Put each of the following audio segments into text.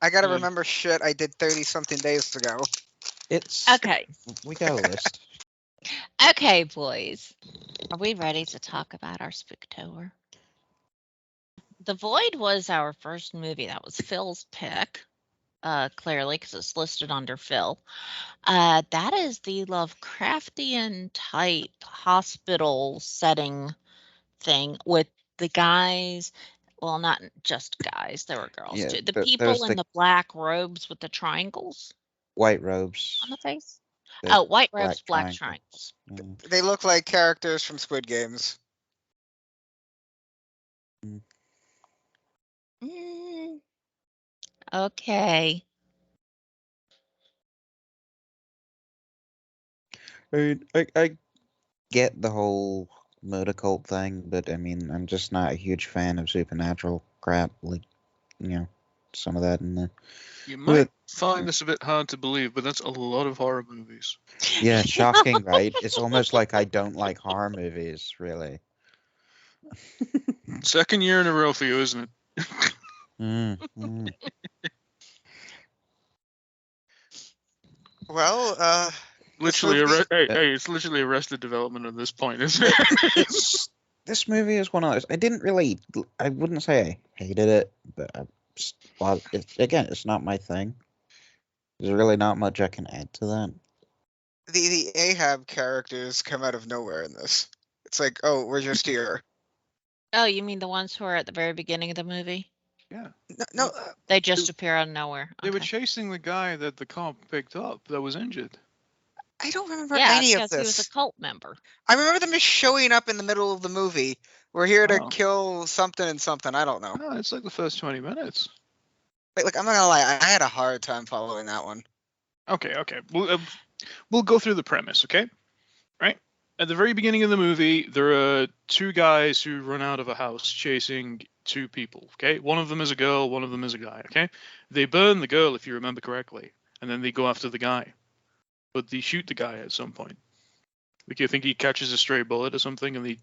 I gotta remember shit I did 30-something days ago. Okay. We got a list. Okay, boys. Are we ready to talk about our Spooktober? The Void was our first movie. That was Phil's pick, clearly, because it's listed under Phil. That is the Lovecraftian type hospital setting thing with the guys. Well, not just guys. There were girls Yeah, too. The there's people in the the black robes with the triangles white robes. on the face. the Oh, white robes, black triangle. triangles. They look like characters from Squid Games. Okay. I get the whole murder cult thing, but I mean, I'm just not a huge fan of supernatural crap. Like, some of that in there. You might find this a bit hard to believe, but that's a lot of horror movies. Yeah, shocking, right? It's almost like I don't like horror movies, really. Second year in a row for you, isn't it? Well, literally, it's literally Arrested Development at this point, isn't it? This movie is one of those. I wouldn't say I hated it, but it's not my thing. There's really not much I can add to that. The Ahab characters come out of nowhere in this. It's like, oh, we're just here. Oh, you mean the ones who are at the very beginning of the movie? Yeah. No. They just appear out of nowhere. They were chasing the guy that the cop picked up that was injured. I don't remember any of this. He was a cult member. I remember them just showing up in the middle of the movie. We're here to kill something and something. I don't know. No, it's like the first 20 minutes. Wait, I'm not gonna lie. I had a hard time following that one. Okay. We'll go through the premise, okay? Right? At the very beginning of the movie, there are two guys who run out of a house chasing two people, okay? One of them is a girl, one of them is a guy, okay? They burn the girl, if you remember correctly, and then they go after the guy. But they shoot the guy at some point. Like, you think he catches a stray bullet or something, and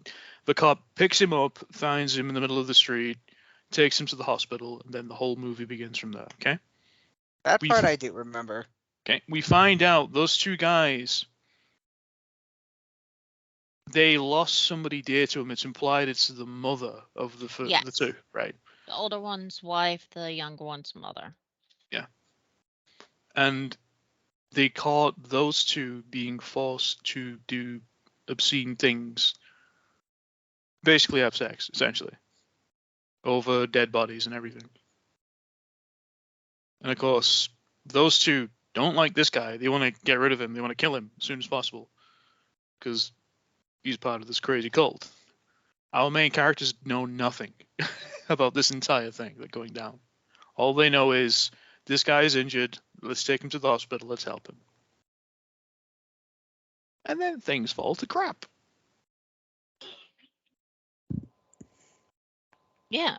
the cop picks him up, finds him in the middle of the street, takes him to the hospital, and then the whole movie begins from there, okay? That part I do remember. Okay, we find out those two guys, they lost somebody dear to them. It's implied it's the mother of the two, right? The older one's wife, the younger one's mother. Yeah. And they caught those two being forced to do obscene things. Basically have sex, essentially. Over dead bodies and everything. And of course, those two don't like this guy. They want to get rid of him. They want to kill him as soon as possible. Because he's part of this crazy cult. Our main characters know nothing about this entire thing that's going down. All they know is, this guy is injured. Let's take him to the hospital. Let's help him. And then things fall to crap. Yeah.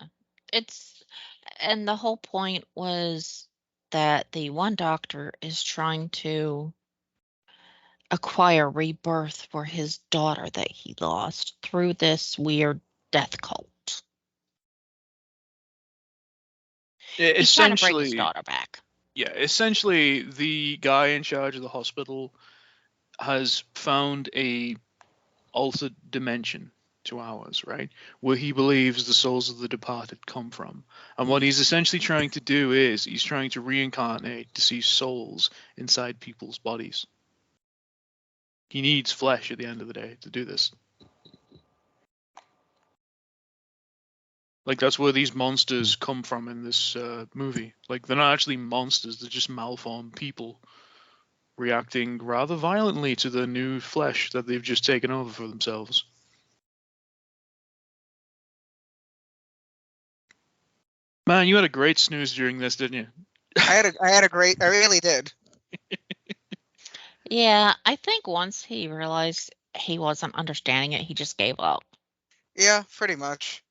And the whole point was that the one doctor is trying to acquire rebirth for his daughter that he lost through this weird death cult. He's trying to bring his daughter back. Yeah, essentially, the guy in charge of the hospital has found a altered dimension to ours, right? Where he believes the souls of the departed come from. And what he's essentially trying to do is, he's trying to reincarnate to see souls inside people's bodies. He needs flesh at the end of the day to do this. Like, that's where these monsters come from in this movie. Like, they're not actually monsters, they're just malformed people reacting rather violently to the new flesh that they've just taken over for themselves. Man, you had a great snooze during this, didn't you? I really did. Yeah, I think once he realized he wasn't understanding it, he just gave up. Yeah, pretty much.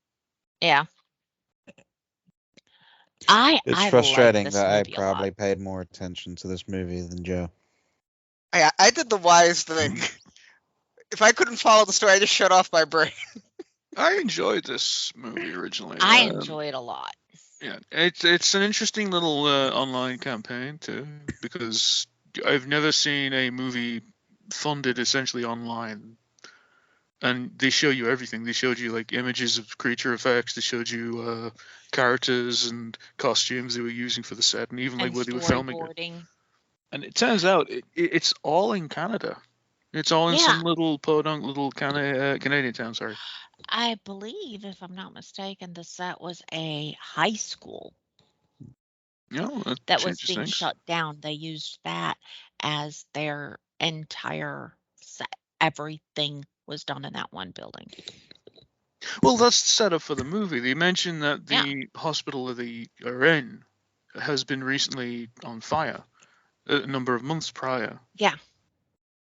Yeah. It's frustrating that I probably paid more attention to this movie than Joe. I did the wise thing. If I couldn't follow the story, I just shut off my brain. I enjoyed this movie originally. I enjoyed it a lot. Yeah, it's an interesting little online campaign too, because I've never seen a movie funded essentially online, and they show you everything. They showed you like images of creature effects. They showed you characters and costumes they were using for the set, and even like And where they were filming it. storyboarding. And it turns out it's all in Canada. It's all in Yeah, some little podunk little Canadian town. Sorry. I believe, if I'm not mistaken, the set was a high school Yeah, that that was changes being things. shut down. They used that as their entire set. Everything was done in that one building. Well, that's the setup for the movie. They mentioned that Yeah. the hospital that they are in has been recently on fire a number of months prior. Yeah.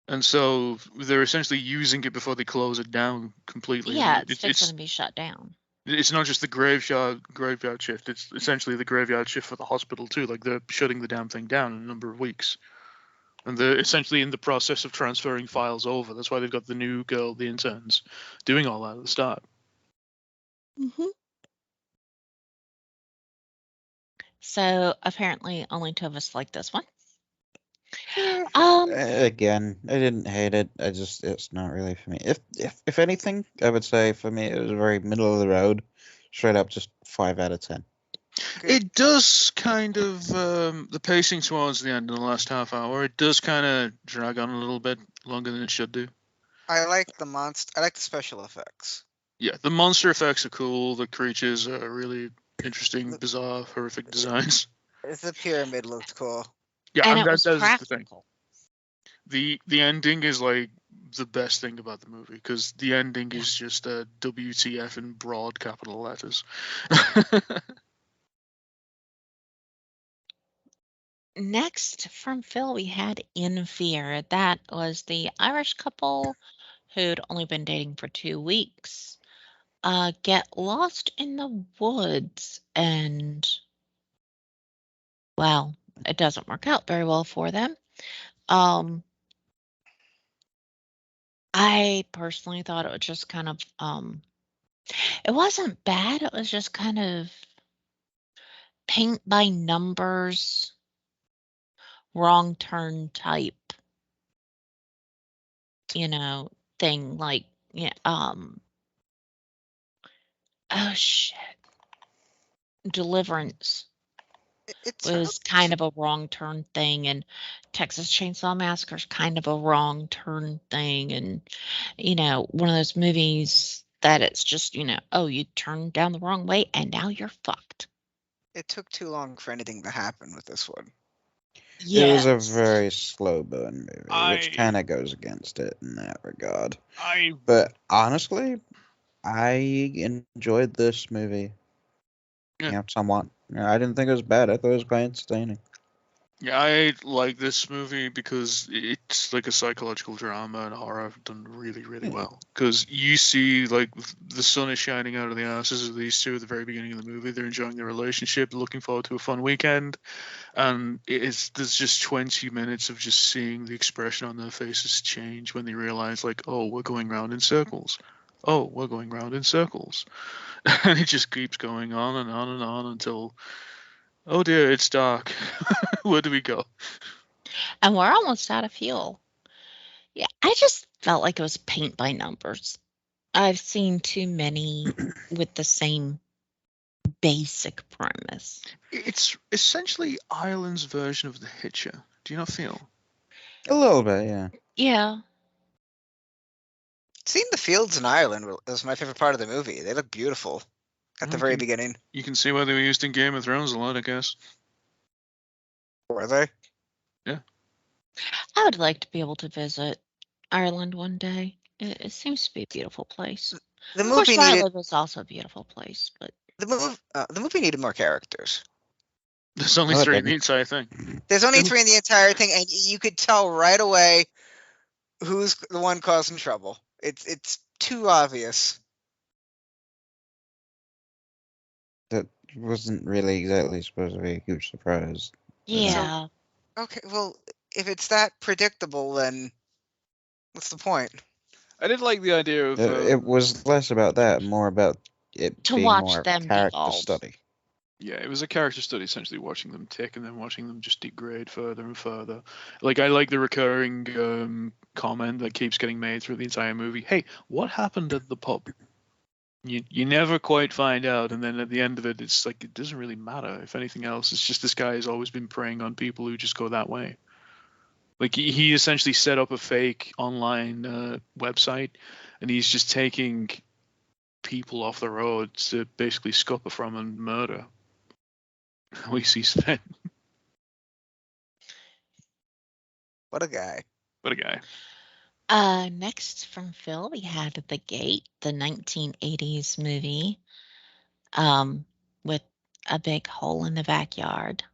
And so they're essentially using it before they close it down completely. Yeah, And it's fixing to be shut down. it's not just the graveyard shift. It's essentially the graveyard shift for the hospital too. Like they're shutting the damn thing down in a number of weeks. And they're essentially in the process of transferring files over. That's why they've got the new girl, the interns, doing all that at the start. Mm-hmm. So apparently only two of us like this one. Again, I didn't hate it. It's not really for me. If anything, I would say for me it was very middle of the road, straight up just 5 out of 10. It does kind of the pacing towards the end in the last half hour. It does kind of drag on a little bit longer than it should do. I like the monster. I like the special effects. Yeah, the monster effects are cool. The creatures are really interesting, bizarre, horrific designs. The pyramid looked cool. Yeah, And and it was that is the thing. practical. The ending is like the best thing about the movie because the ending is just a WTF in broad capital letters. Next from Phil, we had In Fear. That was the Irish couple who'd only been dating for 2 weeks. Get lost in the woods, and well, it doesn't work out very well for them. I personally thought it was just kind of it wasn't bad. It was just kind of paint by numbers, wrong turn type, thing. Like, yeah, oh shit, Deliverance It was sounds. kind of a wrong turn thing, and Texas Chainsaw Massacre is kind of a wrong turn thing, and one of those movies that it's just oh, you turned down the wrong way and now you're fucked. It took too long for anything to happen with this one. It was a Yes. very slow burn movie, which I kind of goes against it in that regard. I But honestly, I enjoyed this movie. Yeah. Somewhat. I didn't think it was bad. I thought it was quite entertaining. Yeah, I like this movie because it's like a psychological drama and horror done really, really well. Because you see, like, the sun is shining out of the asses of these two at the very beginning of the movie. They're enjoying their relationship, looking forward to a fun weekend, and there's just 20 minutes of just seeing the expression on their faces change when they realize, like, oh, we're going round in circles. Oh, we're going round in circles, and it just keeps going on and on and on until, oh dear, it's dark. Where do we go? And we're almost out of fuel. Yeah, I just felt like it was paint by numbers. I've seen too many with the same basic premise. It's essentially Ireland's version of The Hitcher. Do you not feel? A little bit, yeah. Yeah. Seeing the fields in Ireland was my favorite part of the movie. They look beautiful at the very beginning. You can see why they were used in Game of Thrones a lot, I guess. Were they? Yeah. I would like to be able to visit Ireland one day. It seems to be a beautiful place. The Of course, movie where I needed live is also a beautiful place, but the movie needed more characters. There's only Oh, it three in the didn't. entire thing. There's only 3 in the entire thing, and you could tell right away who's the one causing trouble. It's too obvious. That wasn't really exactly supposed to be a huge surprise. yeah. Okay, well, if it's that predictable, then what's the point? I did like the idea of It was less about that, more about it To being watch more them character devolve. study. Yeah, it was a character study, essentially watching them tick and then watching them just degrade further and further. Like, I like the recurring comment that keeps getting made through the entire movie. Hey, what happened at the pub? You never quite find out, and then at the end of it, it's like it doesn't really matter. If anything else, it's just this guy has always been preying on people who just go that way. Like he essentially set up a fake online website, and he's just taking people off the road to basically scupper from and murder. We see Sven. What a guy. What a guy. Next from Phil, we had The Gate, the 1980s movie, with a big hole in the backyard.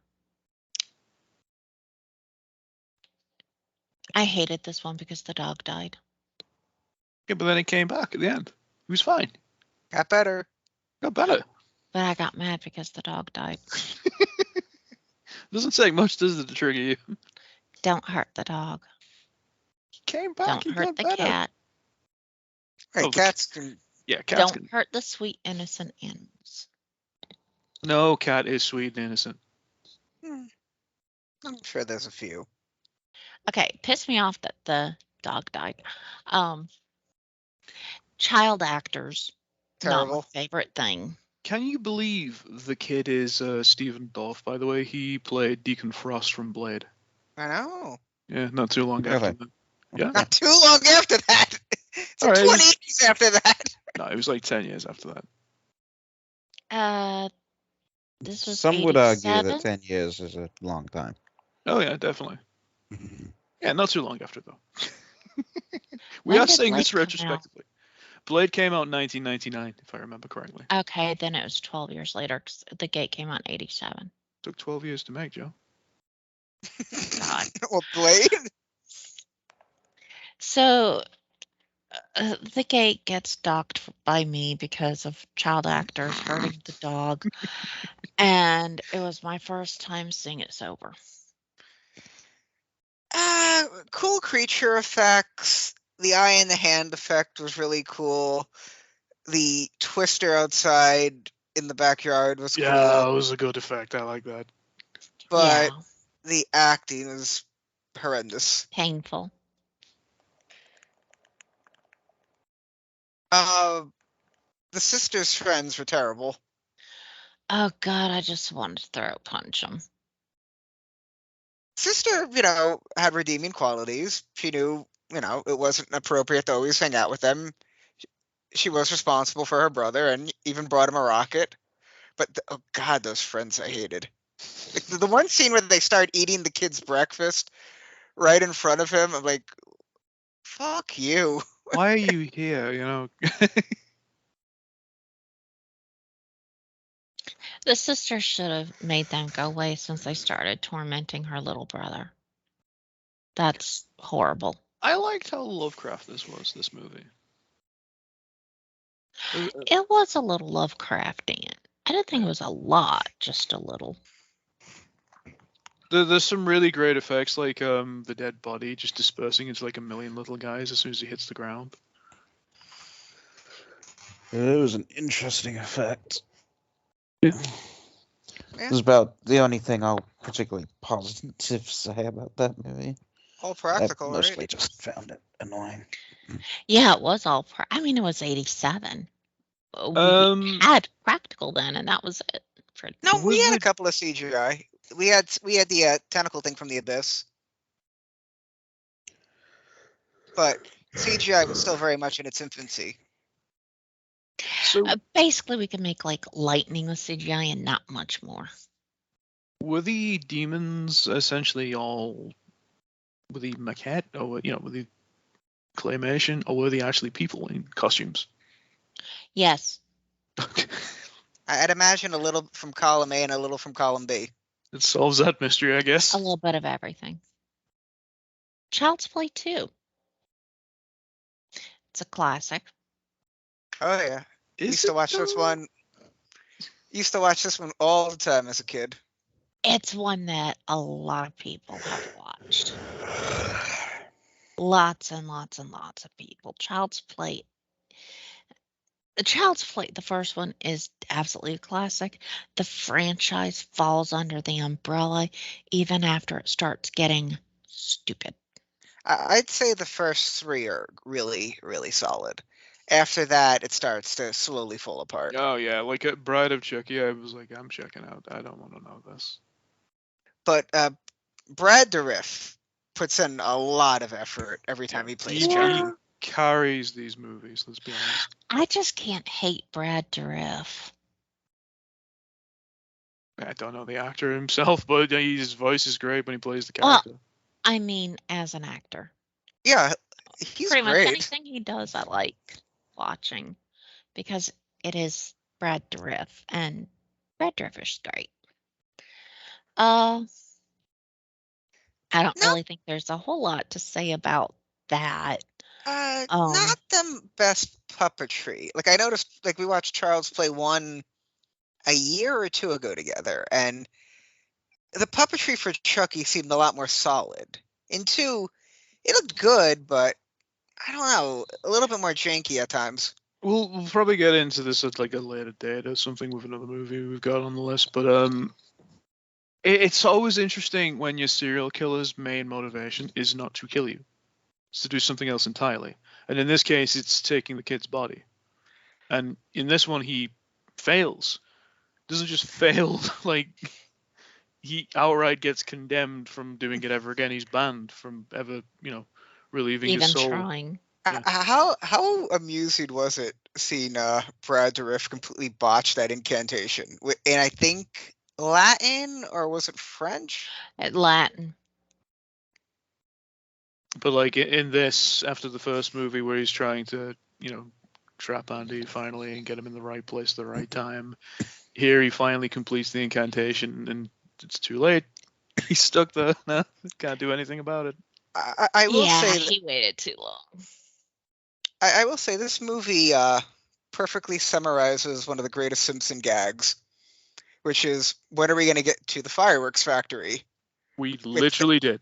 I hated this one because the dog died. Yeah, but then he came back at the end. He was fine. Got better. Got better. But I got mad because the dog died. Doesn't take much, does it, to trigger you? Don't hurt the dog. He came back. Don't He hurt got the better. cat. Hey, Oh, cats can. Yeah, cats Don't can. hurt the sweet, innocent animals. No, cat is sweet and innocent. I'm sure there's a few. Okay, pissed me off that the dog died. Child actors, not my Terrible. favorite thing. Can you believe the kid is Stephen Dorff, by the way? He played Deacon Frost from Blade. I know. Yeah, not too long Really? after that. Yeah. Not too long after that. It's All like right, 20 years after that. No, it was like 10 years after that. This was Some would argue 87. that 10 years is a long time. Oh, yeah, definitely. Yeah, not too long after, though. We When are did saying Blade this come out? retrospectively. Blade came out in 1999, if I remember correctly. Okay, then it was 12 years later because The Gate came out in 87. Took 12 years to make, Joe. God. Well, Blade? So The Gate gets docked by me because of child actors hurting the dog. And it was my first time seeing it sober. Cool creature effects. The eye in the hand effect was really cool. The twister outside in the backyard was Yeah, cool. it was a good effect. I like that. But Yeah, the acting is horrendous. painful. The sisters' friends were terrible. Oh God, I just wanted to throat punch him. Sister, had redeeming qualities. She knew, it wasn't appropriate to always hang out with them. She was responsible for her brother and even brought him a rocket. But, oh God, those friends I hated. Like, the one scene where they start eating the kid's breakfast right in front of him, I'm like, fuck you. Why are you here, The sister should have made them go away since they started tormenting her little brother. That's horrible. I liked how Lovecraft this movie. It was a little Lovecraftian. I didn't think it was a lot, just a little. There's some really great effects, like the dead body just dispersing into like a million little guys as soon as he hits the ground. It was an interesting effect. Yeah. It was about the only thing I'll particularly positive say about that movie. All I practical, mostly right? just found it annoying. Yeah, it was all. I mean, it was 87. We had practical then, and that was it. No, we Was had a it- couple of CGI. We had the tentacle thing from the abyss, but CGI was still very much in its infancy. So Basically, we can make like lightning with CGI and not much more. were the demons essentially all were the maquette, or were the claymation, or were they actually people in costumes? Yes. I'd imagine a little from column A and a little from column B. It solves that mystery, I guess. A little bit of everything. Child's Play 2. It's a classic. Oh yeah, used it to watch this though? one. Used to watch this one all the time as a kid. It's one that a lot of people have watched. Lots and lots and lots of people. Child's Play. The Child's Play, the first one, is absolutely a classic. The franchise falls under the umbrella even after it starts getting stupid. I'd say the first three are really, really solid. After that, it starts to slowly fall apart. Oh yeah, like at Bride of Chucky, I was like, I'm checking out. I don't want to know this. But Brad Dourif puts in a lot of effort every time he plays He Chucky. carries these movies. Let's be honest. I just can't hate Brad Dourif. I don't know the actor himself, but his voice is great when he plays the Well, character. I mean, as an actor. Yeah, he's Pretty much great. anything he does, I like watching because it is Brad Dourif, and Brad Dourif is great. I don't No, really think there's a whole lot to say about that. not the best puppetry. Like I noticed, like we watched Charles Play 1 a year or two ago together, and the puppetry for Chucky seemed a lot more solid. In 2, it looked good, but I don't know, a little bit more janky at times. We'll probably get into this at like a later date or something with another movie we've got on the list, but it's always interesting when your serial killer's main motivation is not to kill you. It's to do something else entirely. And in this case, it's taking the kid's body. And in this one, he fails. Doesn't just fail, like, he outright gets condemned from doing it ever again. He's banned from ever, relieving his even soul. trying. Yeah. How amusing was it seeing Brad Dourif completely botch that incantation? And I think Latin, or was it French? At Latin. But like in this, after the first movie where he's trying to, trap Andy finally and get him in the right place at the right time, here he finally completes the incantation and it's too late. He's stuck there. No, can't do anything about it. I will Yeah, say that, he waited too long. I will say this movie perfectly summarizes one of the greatest Simpson gags, which is, when are we going to get to the fireworks factory? We literally did.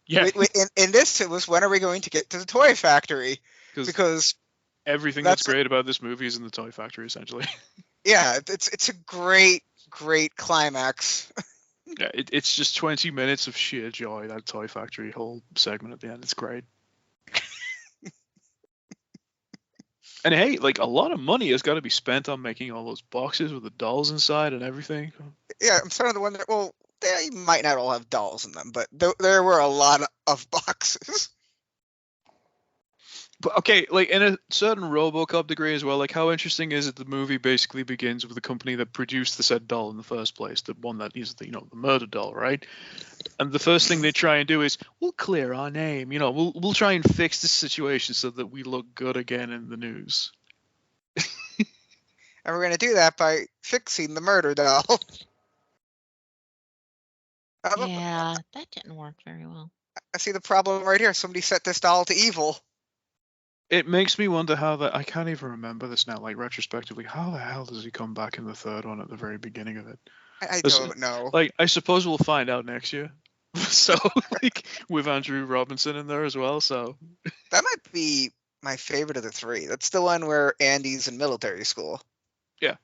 Yeah, In this, it was, when are we going to get to the toy factory? Because everything that's great about this movie is in the toy factory, essentially. Yeah, it's a great climax. Yeah, it's just 20 minutes of sheer joy, that toy factory whole segment at the end. It's great. And hey, like, a lot of money has got to be spent on making all those boxes with the dolls inside and everything. Yeah, I'm starting to wonder. Well, they might not all have dolls in them, but there were a lot of boxes. But okay, like in a certain RoboCop degree as well, like how interesting is it the movie basically begins with the company that produced the said doll in the first place, the one that is the murder doll, right? And the first thing they try and do is, we'll clear our name, we'll try and fix this situation so that we look good again in the news. And we're going to do that by fixing the murder doll. Yeah, that didn't work very well. I see the problem right here. Somebody set this doll to evil. It makes me wonder how that, I can't even remember this now, like retrospectively, how the hell does he come back in the third one at the very beginning of it? I don't know. Like, I suppose we'll find out next year. So, like, with Andrew Robinson in there as well, so. That might be my favorite of the three. That's the one where Andy's in military school. Yeah.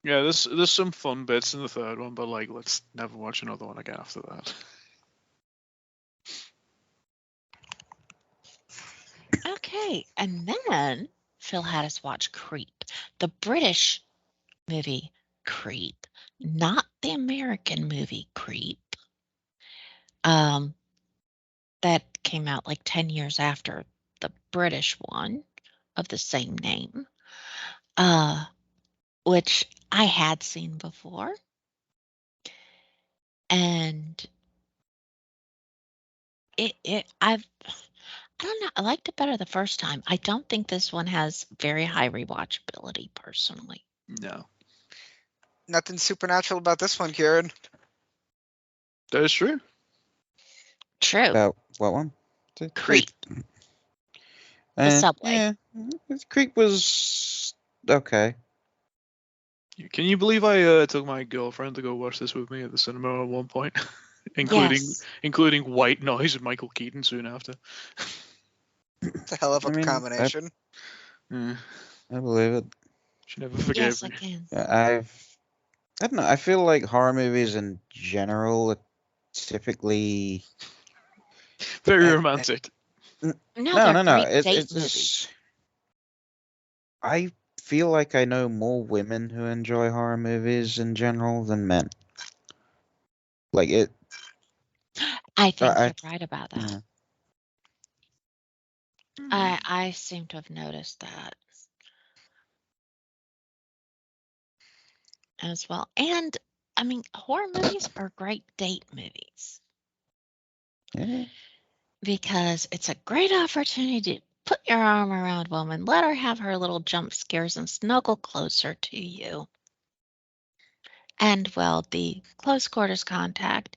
Yeah, there's some fun bits in the third one, but, like, let's never watch another one again after that. Okay, and then Phil had us watch Creep, the British movie Creep, not the American movie Creep. That came out like 10 years after the British one of the same name, which I had seen before. And I don't know, I liked it better the first time. I don't think this one has very high rewatchability personally. No. Nothing supernatural about this one, Kieran. That is true. True. About what one? Creep. The subway. Yeah, Creep was okay. Can you believe I took my girlfriend to go watch this with me at the cinema at one point, including White Noise and Michael Keaton soon after? It's a hell of a combination. I believe it. She never forgave Yes, I me. can. I don't know. I feel like horror movies in general are typically Very I- romantic. No, no, they're no, no. great date It's movies. just I feel like I know more women who enjoy horror movies in general than men. Like it. I think I you're right about that. yeah. I seem to have noticed that as well. And I mean, horror movies are great date movies Yeah. because it's a great opportunity to put your arm around a woman, let her have her little jump scares and snuggle closer to you. And well, the close quarters contact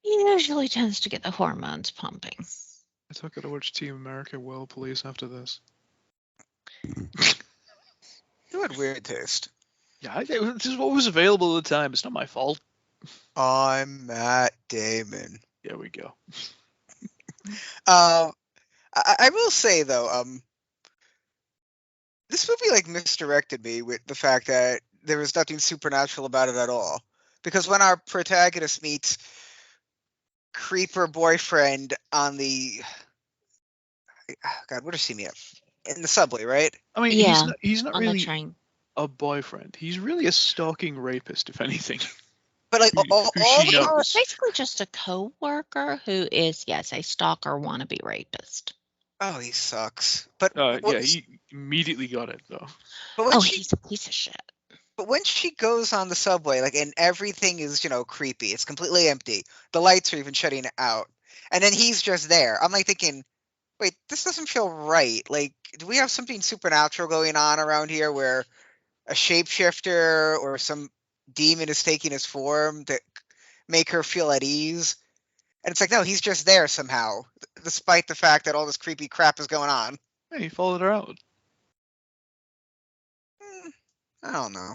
usually tends to get the hormones pumping. I took her to watch Team America World Police after this. You had weird taste. Yeah, this is what was available at the time. It's not my fault. I'm Matt Damon. There we go. I will say though, this movie like misdirected me with the fact that there was nothing supernatural about it at all. Because when our protagonist meets creeper boyfriend on the God, where does he meet? In the subway, right? I mean, Yeah, he's not on the really train. a boyfriend. He's really a stalking rapist, if anything. But like Who all she the knows. Basically just a co-worker who is, yes, a stalker wannabe rapist. oh, he sucks. But Yeah, he immediately got it though. but when Oh, she he's a piece of shit. but when she goes on the subway, like, and everything is creepy. It's completely empty. The lights are even shutting out, and then he's just there. I'm like thinking, wait, this doesn't feel right. Like, do we have something supernatural going on around here where a shapeshifter or some demon is taking his form to make her feel at ease? And it's like, no, he's just there somehow, despite the fact that all this creepy crap is going on. Hey, he followed her out. I don't know.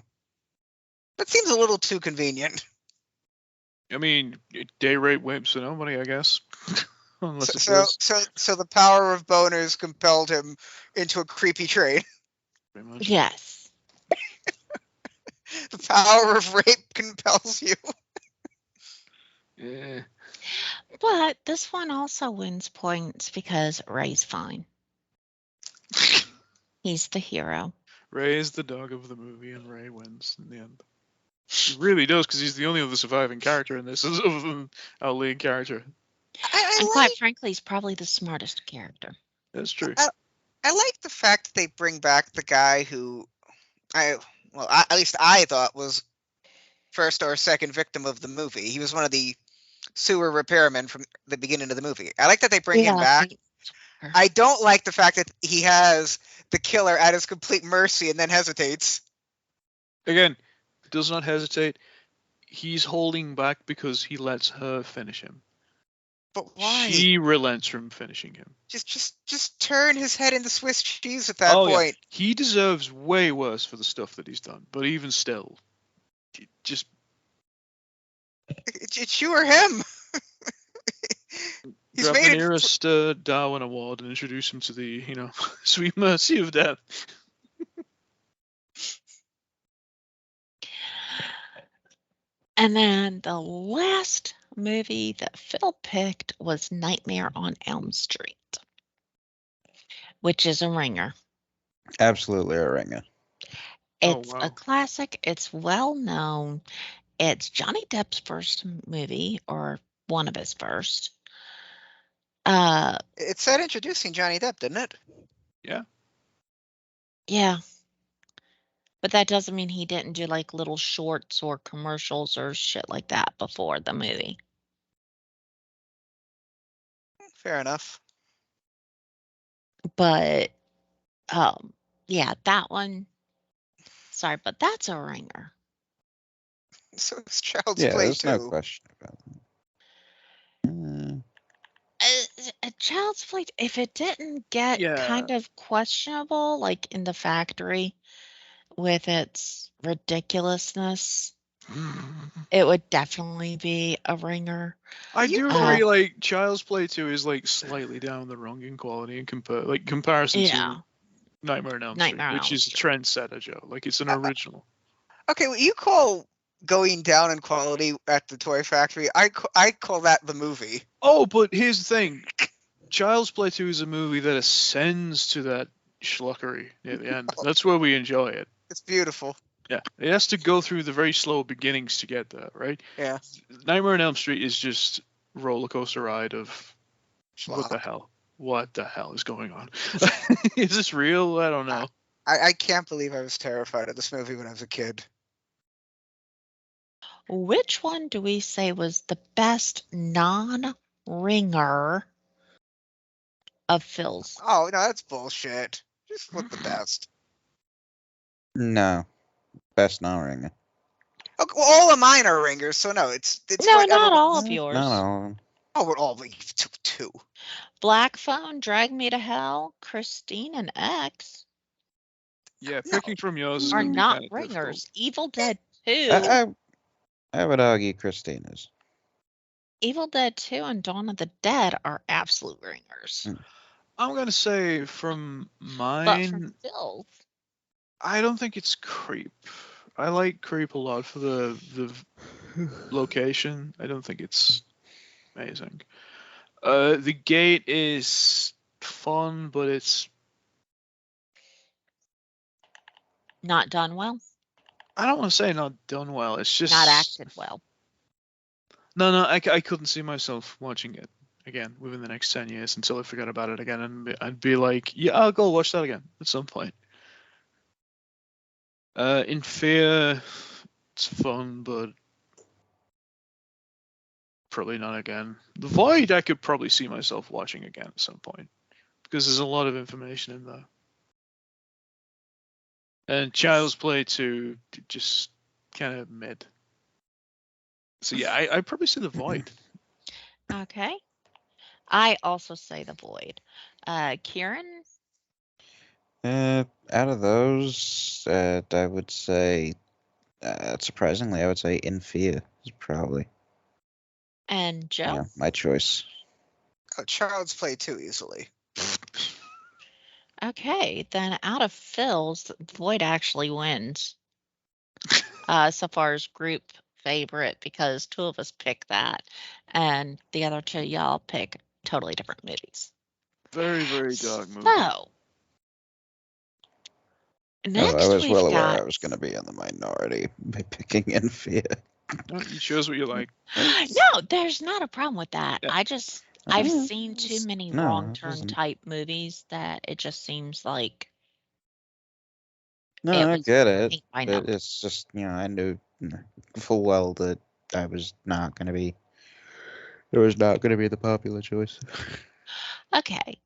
That seems a little too convenient. I mean, day rate whips and nobody, I guess. Unless it's this, So the power of boners compelled him into a creepy trade. pretty much. Yes. The power of rape compels you. Yeah. But this one also wins points because Ray's fine. He's the hero. Ray is the dog of the movie, and Ray wins in the end. He really does, because he's the only other surviving character in this, other than our lead character. And quite frankly, he's probably the smartest character. That's true. I like the fact that they bring back the guy who at least I thought was first or second victim of the movie. He was one of the sewer repairmen from the beginning of the movie. I like that they bring him back. I don't like the fact that he has the killer at his complete mercy and then hesitates. Again, does not hesitate. He's holding back because he lets her finish him. But why? She relents from finishing him. Just turn his head into Swiss cheese at that point. Yeah. He deserves way worse for the stuff that he's done. But even still, just It's you or him. He's grab made the it. nearest Darwin Award and introduce him to the, sweet mercy of death. And then the last movie that Phil picked was Nightmare on Elm Street, which is a ringer. Absolutely a ringer. It's wow. a classic. It's well known. It's Johnny Depp's first movie, or one of his first. It said introducing Johnny Depp, didn't it? Yeah. Yeah. But that doesn't mean he didn't do like little shorts or commercials or shit like that before the movie. Fair enough. But yeah, that one. Sorry, but that's a ringer. So it's Child's Yeah, Play there's no too. question about that. A Child's Play, if it didn't get Yeah. kind of questionable, like in the factory with its ridiculousness, it would definitely be a ringer. I do agree. Like Child's Play 2 is like slightly down the wrong in quality in comparison Yeah. to Nightmare on Elm Nightmare on Street, which Elm is a Street. trendsetter, Joe. Like, it's an original. Okay, well, you call going down in quality at the toy factory. I call that the movie. Oh, but here's the thing. Child's Play 2 is a movie that ascends to that schluckery near the end. That's where we enjoy it. It's beautiful. Yeah, it has to go through the very slow beginnings to get there, right? Yeah. Nightmare on Elm Street is just roller coaster ride of what the Schlock. hell? What the hell is going on? Is this real? I don't know. I can't believe I was terrified of this movie when I was a kid. Which one do we say was the best non-ringer of Phil's? Oh no, that's bullshit. Just look the best. No, best non-ringer. Okay, well, all of mine are ringers, so no, it's No, whatever. not all of Not yours. all of them. Oh, we're all like two. Black Phone, Drag Me to Hell, Christine, and X Yeah, No. picking from yours is are going to be not kind of difficult. ringers. Evil Dead 2, I would argue Christina's. Evil Dead 2 and Dawn of the Dead are absolute ringers. I'm going to say from But mine, from Phil's, I don't think it's Creep. I like Creep a lot for the location. I don't think it's amazing. The Gate is fun, but it's not done well, I don't want to say not done well. It's just not acted well. No, I couldn't see myself watching it again within the next 10 years until I forgot about it again, and I'd be like, yeah, I'll go watch that again at some point. In Fear, it's fun, but probably not again. The Void, I could probably see myself watching again at some point because there's a lot of information in there. And Child's Play 2, just kind of mid. So yeah, I'd probably say The Void. Okay. I also say The Void. Kieran? Out of those, I would say, surprisingly, I would say In Fear is probably And Joe? my choice. Oh, Child's Play 2 easily. Okay, then out of Phil's, Void actually wins. So far as group favorite, because two of us pick that, and the other two y'all pick totally different movies. Very, very dark movie. So next I was we've well aware got. I was going to be in the minority by picking In Fear. No, you chose what you like. No, there's not a problem with that. Yeah. I've Yeah, seen too it's- many no, wrong it turn wasn't. type movies that it just seems like No, it I was get it, pink by but number. it's just, I knew full well that I was not going to be. It was not going to be the popular choice. Okay,